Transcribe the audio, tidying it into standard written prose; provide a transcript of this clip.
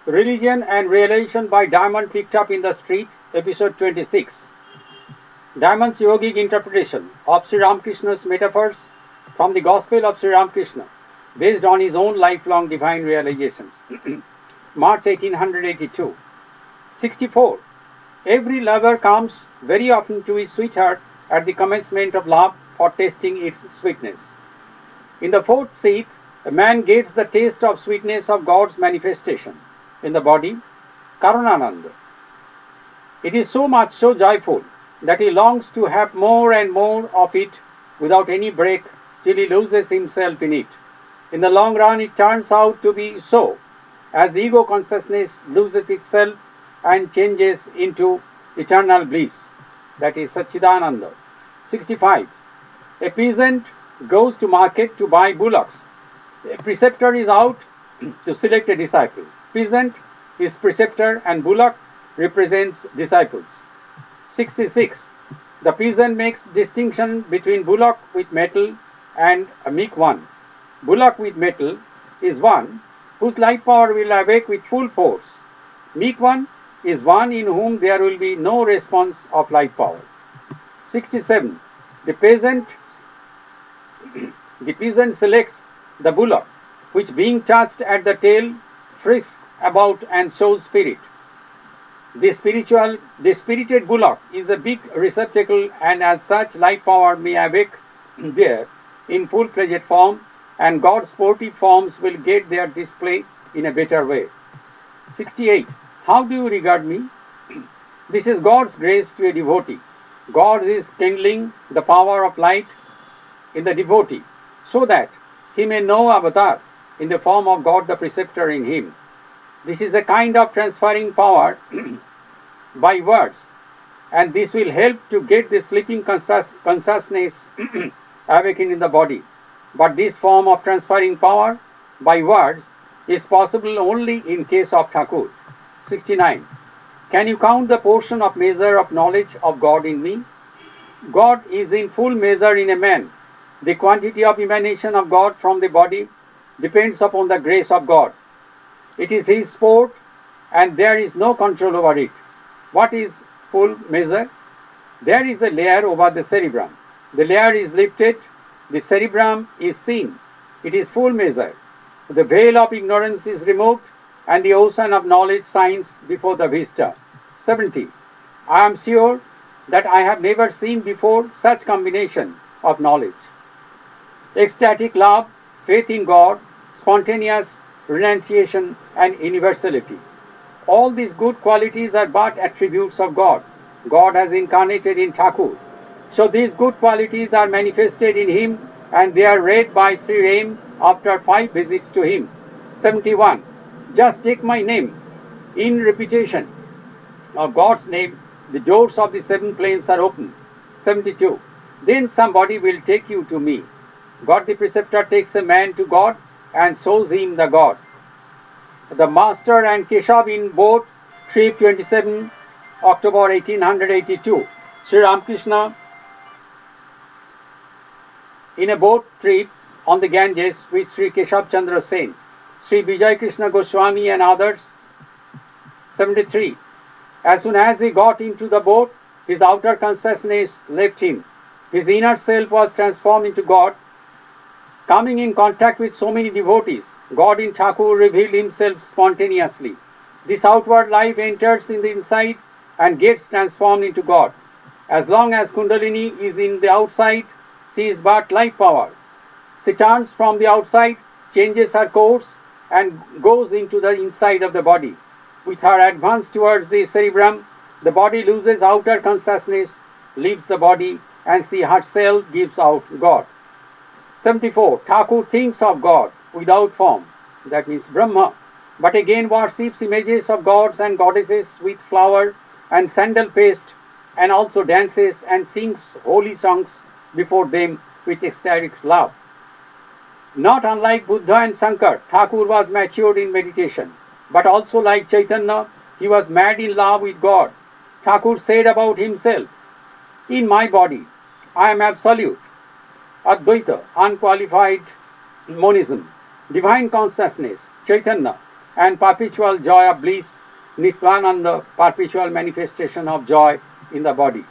Religion and Realization by Diamond picked up in the street, episode 26. Diamond's yogic interpretation of Sri Ramkrishna's metaphors from the Gospel of Sri Ramkrishna, based on his own lifelong divine realizations. March 1882. 64. Every lover comes very often to his sweetheart at the commencement of love for tasting its sweetness. In the fourth seat, a man gets the taste of sweetness of God's manifestation in the body, Karunananda. It is so much so joyful that he longs to have more and more of it without any break till he loses himself in it. In the long run, it turns out to be so, as the ego consciousness loses itself and changes into eternal bliss, that is Satchidananda. 65. A peasant goes to market to buy bullocks. A preceptor is out to select a disciple. Peasant is preceptor and bullock represents disciples. 66. The peasant makes distinction between bullock with metal and a meek one. Bullock with metal is one whose life power will awake with full force. Meek one is one in whom there will be no response of life power. 67. The peasant selects the bullock, which being touched at the tail frisks about and shows spirit. The spirited bullock is a big receptacle, and as such life power may awake there in full-fledged form, and God's sportive forms will get their display in a better way. 68. How do you regard me? This is God's grace to a devotee. God is kindling the power of light in the devotee, so that he may know avatar in the form of God the preceptor in him. This is a kind of transferring power by words, and this will help to get the sleeping consciousness awakened in the body. But this form of transferring power by words is possible only in case of Thakur. 69. Can you count the portion of measure of knowledge of God in me? God is in full measure in a man. The quantity of emanation of God from the body depends upon the grace of God. It is his sport, and there is no control over it. What is full measure? There is a layer over the cerebrum. The layer is lifted, the cerebrum is seen. It is full measure. The veil of ignorance is removed, and the ocean of knowledge shines before the vista. 70. I am sure that I have never seen before such combination of knowledge. Ecstatic love, faith in God, spontaneous renunciation, and universality. All these good qualities are but attributes of God. God has incarnated in Thakur. So these good qualities are manifested in him, and they are read by Sri Ram after 5 visits to him. 71. Just take my name. In repetition of God's name, the doors of the 7 planes are open. 72. Then somebody will take you to me. God the preceptor takes a man to God and shows him the God. The Master and Keshav in boat, trip 27 October 1882. Sri Ramkrishna in a boat trip on the Ganges with Sri Keshav Chandra Sen, Sri Vijay Krishna Goswami and others. 73. As soon as he got into the boat, his outer consciousness left him. His inner self was transformed into God. Coming in contact with so many devotees, God in Thakur revealed himself spontaneously. This outward life enters in the inside and gets transformed into God. As long as Kundalini is in the outside, she is but life power. She turns from the outside, changes her course, and goes into the inside of the body. With her advance towards the cerebrum, the body loses outer consciousness, leaves the body, and she herself gives out God. 74. Thakur thinks of God without form, that means Brahma, but again worships images of gods and goddesses with flower and sandal paste, and also dances and sings holy songs before them with ecstatic love. Not unlike Buddha and Shankar, Thakur was matured in meditation, but also like Chaitanya, he was mad in love with God. Thakur said about himself, in my body, I am absolute, Advaita, unqualified monism, divine consciousness, Chaitanya. and perpetual joy of bliss, Nityananda, perpetual manifestation of joy in the body.